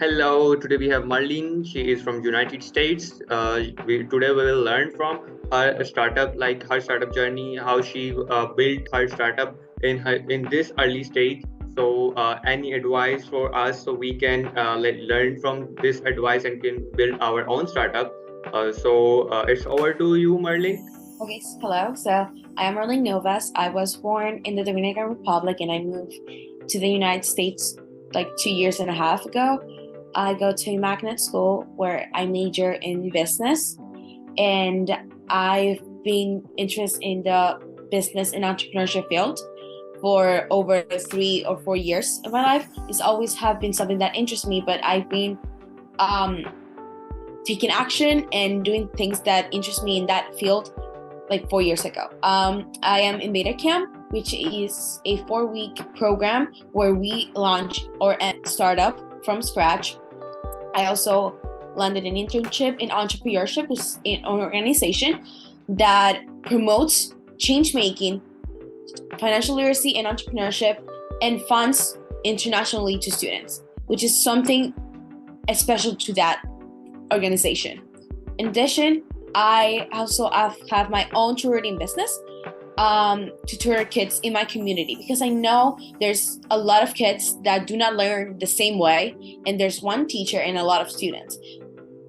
Hello, today we have Marlyn. She is from United States. Today we will learn from her startup, like her startup journey, how she built her startup in this early stage. So, any advice for us so we can learn from this advice and can build our own startup. It's over to you, Marlyn. Okay, hello. So I am Marlyn Novas. I was born in the Dominican Republic and I moved to the United States like 2 years and a half ago. I go to a magnet school where I major in business, and I've been interested in the business and entrepreneurship field for over 3 or 4 years of my life. It's always have been something that interests me, but I've been um, taking action and doing things that interest me in that field like 4 years ago. I am in Beta Camp, which is a 4-week program where we launch or start up from scratch. I also landed an internship in entrepreneurship, which is an organization that promotes change making, financial literacy, and entrepreneurship, and funds internationally to students, which is something special to that organization. In addition, I also have my own tutoring business to tutor kids in my community, because I know there's a lot of kids that do not learn the same way, and there's one teacher and a lot of students.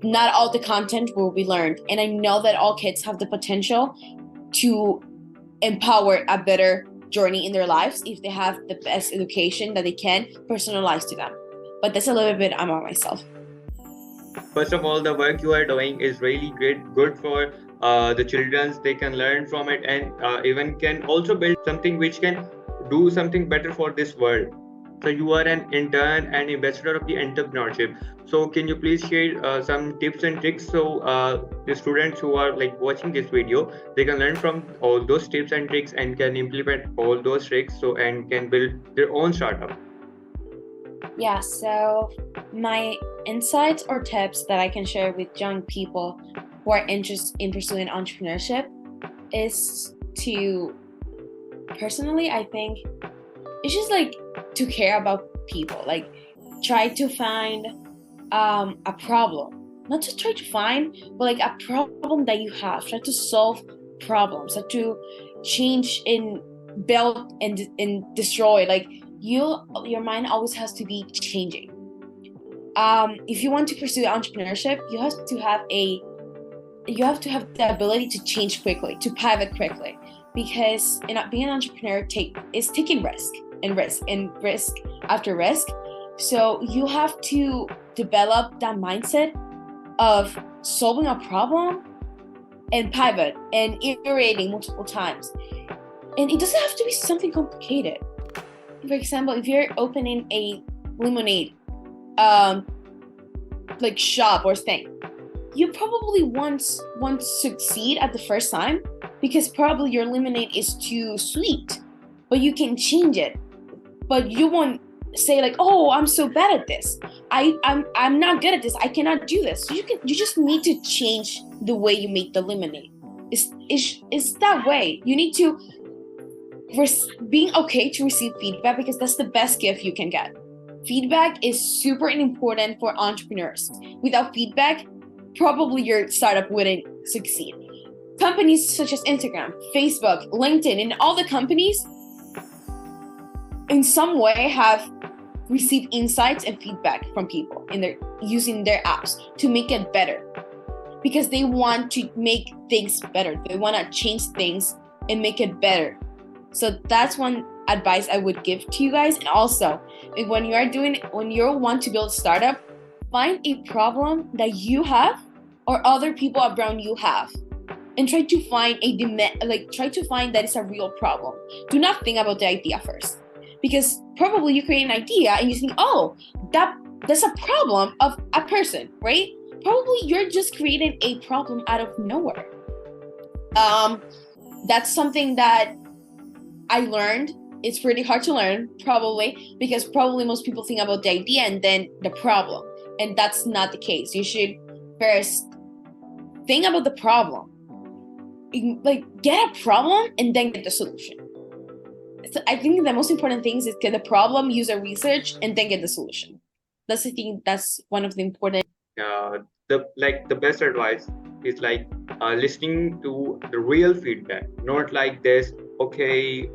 Not all the content will be learned, and I know that all kids have the potential to empower a better journey in their lives if they have the best education that they can personalize to them. But that's a little bit about myself. First of all, the work you are doing is really great, good for the childrens. They can learn from it and even can also build something which can do something better for this world. So you are an intern and ambassador of the entrepreneurship. So can you please share some tips and tricks so the students who are like watching this video, they can learn from all those tips and tricks and can implement all those tricks so and can build their own startup. Yeah, so my insights or tips that I can share with young people who are interested in pursuing entrepreneurship is to, personally, I think it's just like to care about people. Like, try to find a problem. Not to try to find, but like a problem that you have. Try to solve problems. Try to change and build and destroy. Like, your mind always has to be changing. If you want to pursue entrepreneurship, you have to have the ability to change quickly, to pivot quickly, because being an entrepreneur is taking risk and risk and risk after risk. So you have to develop that mindset of solving a problem and pivot and iterating multiple times. And it doesn't have to be something complicated. For example, if you're opening a lemonade like shop or thing, you probably won't succeed at the first time, because probably your lemonade is too sweet, but you can change it. But you won't say like, oh, I'm so bad at this, I'm not good at this, I cannot do this. So you just need to change the way you make the lemonade. It's that way. You need to being okay to receive feedback, because that's the best gift you can get. Feedback is super important for entrepreneurs. Without feedback, probably your startup wouldn't succeed. Companies such as Instagram, Facebook, LinkedIn, and all the companies in some way have received insights and feedback from people in their using their apps to make it better, because they want to make things better. They want to change things and make it better. So that's one advice I would give to you guys. And also, when you want to build a startup, find a problem that you have or other people around you have, and try to find try to find that it's a real problem. Do not think about the idea first, because probably you create an idea and you think, oh, that's a problem of a person, right? Probably you're just creating a problem out of nowhere. That's something that I learned. It's pretty hard to learn, probably, because probably most people think about the idea and then the problem. And that's not the case. You should first think about the problem. Like, get a problem and then get the solution. So I think the most important thing is get the problem, user research, and then get the solution. that's the thing. That's one of the important. The best advice is listening to the real feedback, not like this. Okay,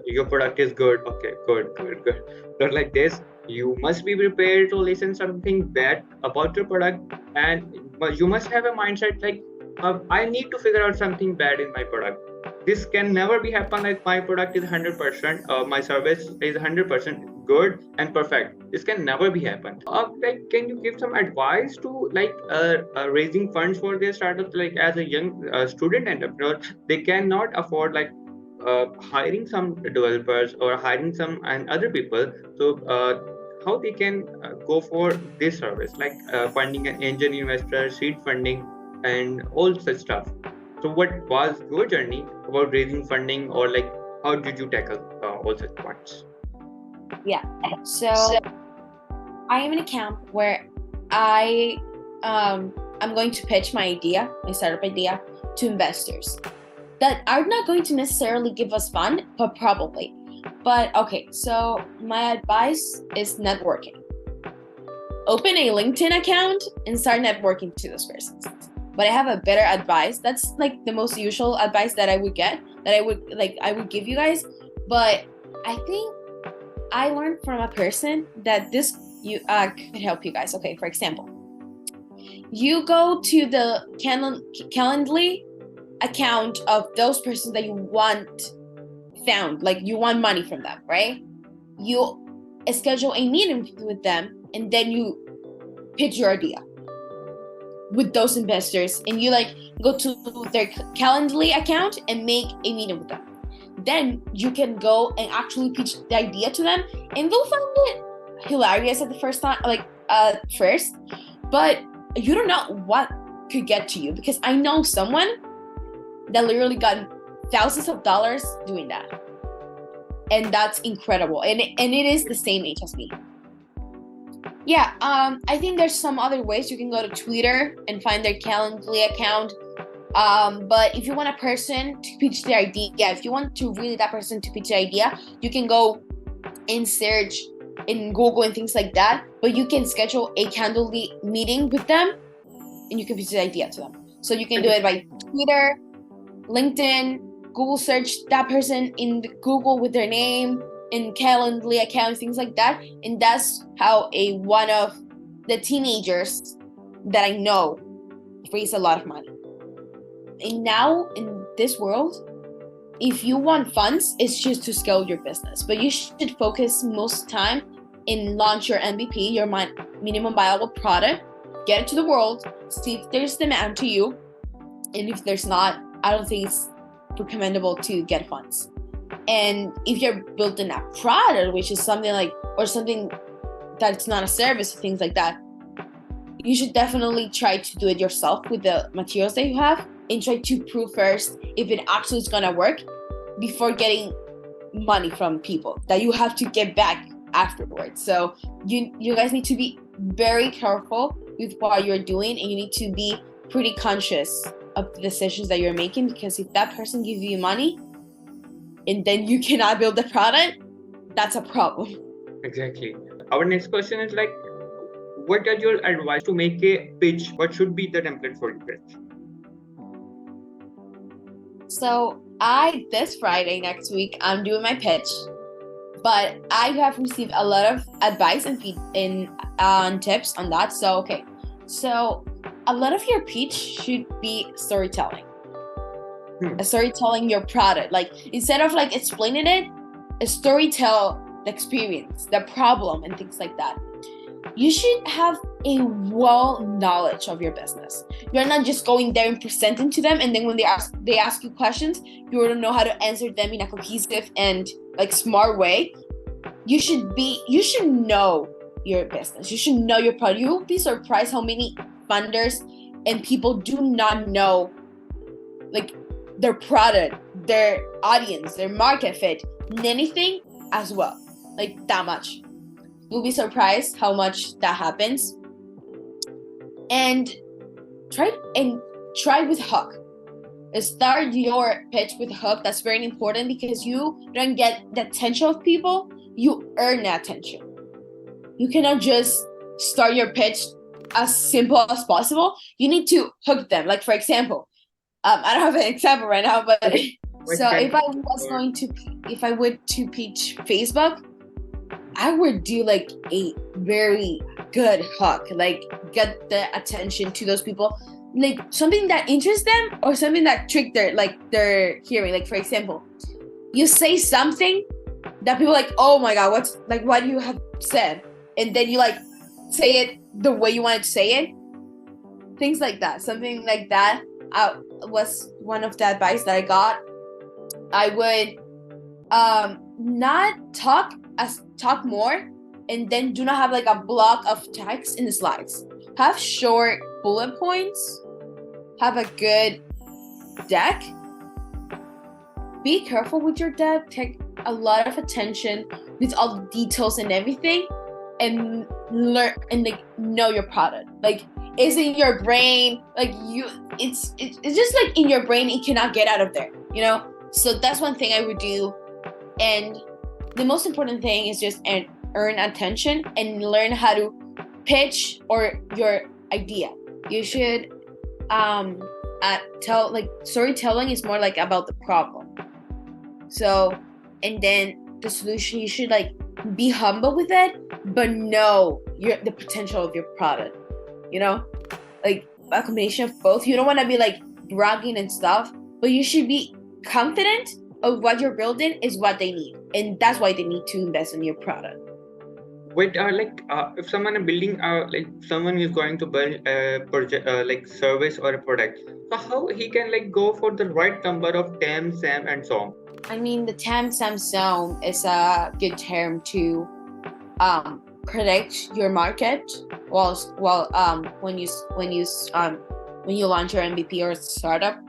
your product is good. Okay, good. Not like this. You must be prepared to listen something bad about your product, and you must have a mindset like, I need to figure out something bad in my product. This can never be happen like my product is 100%, my service is 100% good and perfect. This can never be happen. Can you give some advice to raising funds for their startups? Like as a young student entrepreneur, they cannot afford hiring some developers or hiring some and other people. So how they can go for this service, finding an angel investor, seed funding, and all such stuff. So what was your journey about raising funding, or how did you tackle all such parts? Yeah. So I am in a camp where I'm going to pitch my startup idea, to investors that are not going to necessarily give us fund, but probably. But okay, so my advice is networking. Open a LinkedIn account and start networking to those persons. But I have a better advice. That's like the most usual advice that I would give you guys. But I think I learned from a person that this could help you guys. Okay, for example, you go to the Calendly account of those persons that you want found, like you want money from them, right? You schedule a meeting with them, and then you pitch your idea with those investors, and you go to their Calendly account and make a meeting with them. Then you can go and actually pitch the idea to them, and they'll find it hilarious at the first time, first, but you don't know what could get to you, because I know someone that literally got thousands of dollars doing that, and that's incredible, and it is the same age as me. Yeah, I think there's some other ways. You can go to Twitter and find their Calendly account. But if you want a person to pitch their idea, if you want to really that person to pitch the idea, you can go and search in Google and things like that. But you can schedule a Calendly meeting with them, and you can pitch the idea to them. So you can do it by Twitter, LinkedIn, Google search that person in Google with their name, in Calendly account, things like that. And that's how one of the teenagers that I know raise a lot of money. And now in this world, if you want funds, it's just to scale your business. But you should focus most time in launch your MVP, your minimum viable product, get it to the world, see if there's demand to you. And if there's not, I don't think it's recommendable to get funds. And if you're building a product, which is something that's not a service, things like that, you should definitely try to do it yourself with the materials that you have, and try to prove first if it actually is gonna work before getting money from people that you have to get back afterwards. So you guys need to be very careful with what you're doing, and you need to be pretty conscious of the decisions that you're making, because if that person gives you money and then you cannot build the product, that's a problem. Exactly. Our next question is what are your advice to make a pitch? What should be the template for your pitch? So this Friday next week, I'm doing my pitch, but I have received a lot of advice and tips on that. So a lot of your pitch should be storytelling. Storytelling your product, instead of explaining it, storytell the experience, the problem, and things like that. You should have a knowledge of your business. You're not just going there and presenting to them, and then when they ask you questions, you don't know how to answer them in a cohesive and smart way. You should know your business. You should know your product. You will be surprised how many funders and people do not know their product, their audience, their market fit, and anything as well, that much. You'll be surprised how much that happens. And try with hook. Start your pitch with hook. That's very important, because you don't get the attention of people, you earn that attention. You cannot just start your pitch as simple as possible. You need to hook them. Like for example, I don't have an example right now, but so if I would to pitch Facebook, I would do like a very good hook, like get the attention to those people, like something that interests them or something that trick their hearing. Like for example, you say something that people like, oh my god, what you have said, and then you like say it the way you wanted to say it. Things like that, something like that. Was one of the advice that I got. I would not talk more, and then do not have like a block of text in the slides. Have short bullet points. Have a good deck. Be careful with your deck. Take a lot of attention with all the details and everything, and learn and like know your product. Like it's in your brain. Like it's just like in your brain. It cannot get out of there. You know. So that's one thing I would do, and the most important thing is just earn attention and learn how to pitch or your idea. You should storytelling is more like about the problem. So, and then the solution, you should like be humble with it, but know the potential of your product. You know, like a combination of both. You don't want to be like bragging and stuff, but you should be confident of what you're building is what they need, and that's why they need to invest in your product. With if someone is building like someone is going to build a project like service or a product, so how he can like go for the right number of TAM, SAM, and so on? I mean, the TAM, SAM, SOM is a good term to predict your market when you launch your MVP or startup.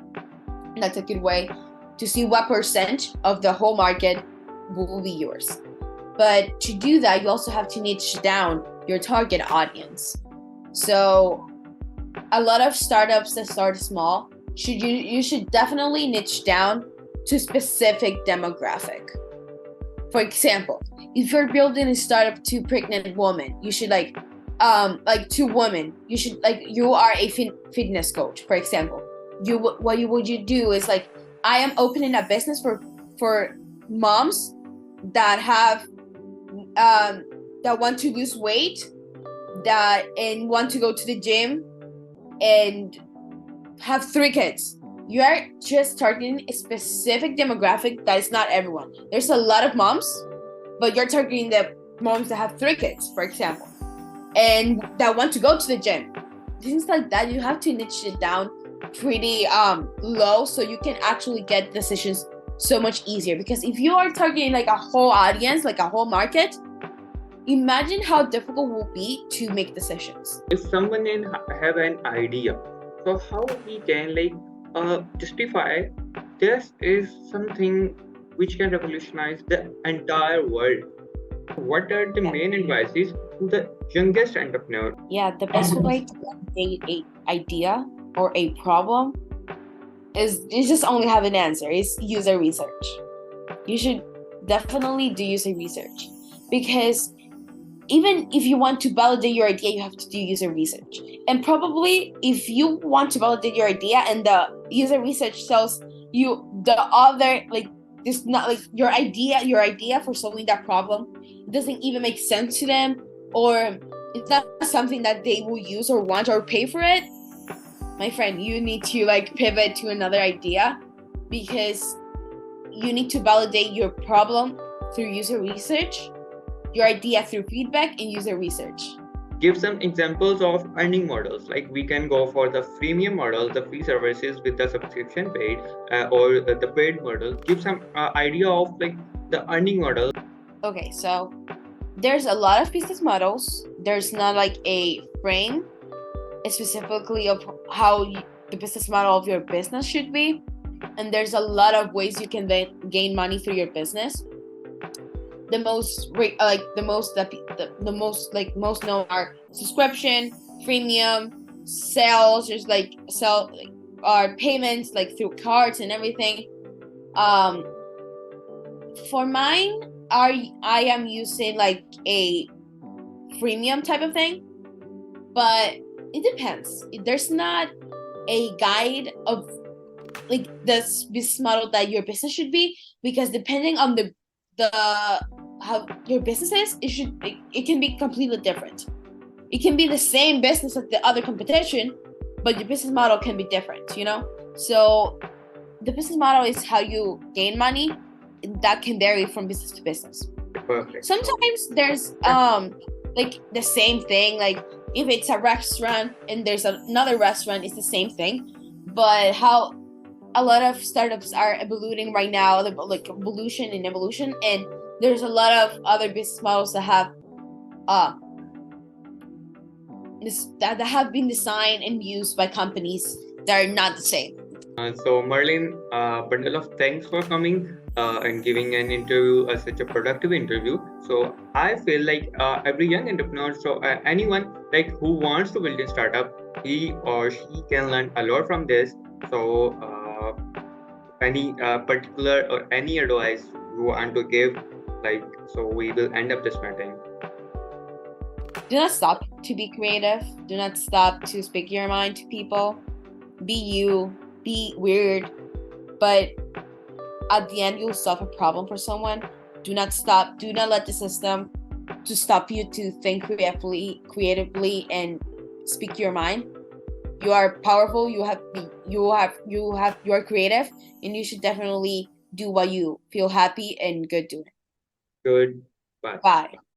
That's a good way to see what percent of the whole market will be yours. But to do that, you also have to niche down your target audience. So a lot of startups that start small, you should definitely niche down to specific demographic. For example, if you're building a startup to pregnant women, you should like to women, you should you are a fitness coach, for example. What you do is like, I am opening a business for moms that have that want to lose weight, and want to go to the gym and have 3 kids. You are just targeting a specific demographic that is not everyone. There's a lot of moms, but you're targeting the moms that have 3 kids, for example, and that want to go to the gym. Things like that, you have to niche it down pretty low, so you can actually get decisions so much easier. Because if you are targeting like a whole audience, like a whole market, imagine how difficult it will be to make decisions. If someone have an idea, so how he can like justify this is something which can revolutionize the entire world? What are the main advices to the youngest entrepreneur? Yeah, the best way to validate an idea or a problem is you just only have an answer. It's user research. You should definitely do user research, because even if you want to validate your idea, you have to do user research. And probably if you want to validate your idea and the user research tells you the other, like, it's not like your idea for solving that problem, it doesn't even make sense to them, or it's not something that they will use or want or pay for it, my friend, you need to like pivot to another idea, because you need to validate your problem through user research, your idea through feedback and user research. Give some examples of earning models. Like we can go for the freemium model, the free services with the subscription paid, or the paid model. Give some idea of like the earning model. Okay, so there's a lot of business models. There's not like a frame specifically of how the business model of your business should be, and there's a lot of ways you can gain money through your business. The most known are subscription, freemium, sales, just like payments like through cards and everything. For mine, I am using like a freemium type of thing. but it depends. There's not a guide of like this business model that your business should be, because depending on the how your business is, it can be completely different. It can be the same business as the other competition, but your business model can be different, you know? So the business model is how you gain money. That can vary from business to business. Perfect. Sometimes there's like the same thing. Like if it's a restaurant and there's another restaurant, it's the same thing. But how a lot of startups are evolving right now, like evolution and evolution, and there's a lot of other business models that have uh that have been designed and used by companies that are not the same. So Marlyn, bundle of thanks for coming and giving an interview, such a productive interview. So I feel like every young entrepreneur, so anyone like who wants to build a startup, he or she can learn a lot from this. So any particular or any advice you want to give, like, so we will end up this meeting. Do not stop to be creative. Do not stop to speak your mind to people. Be you, be weird, but at the end you'll solve a problem for someone. Do not stop. Do not let the system to stop you to think creatively, and speak your mind. You are powerful. You are creative, and you should definitely do what you feel happy and good doing. Good. Bye. Bye.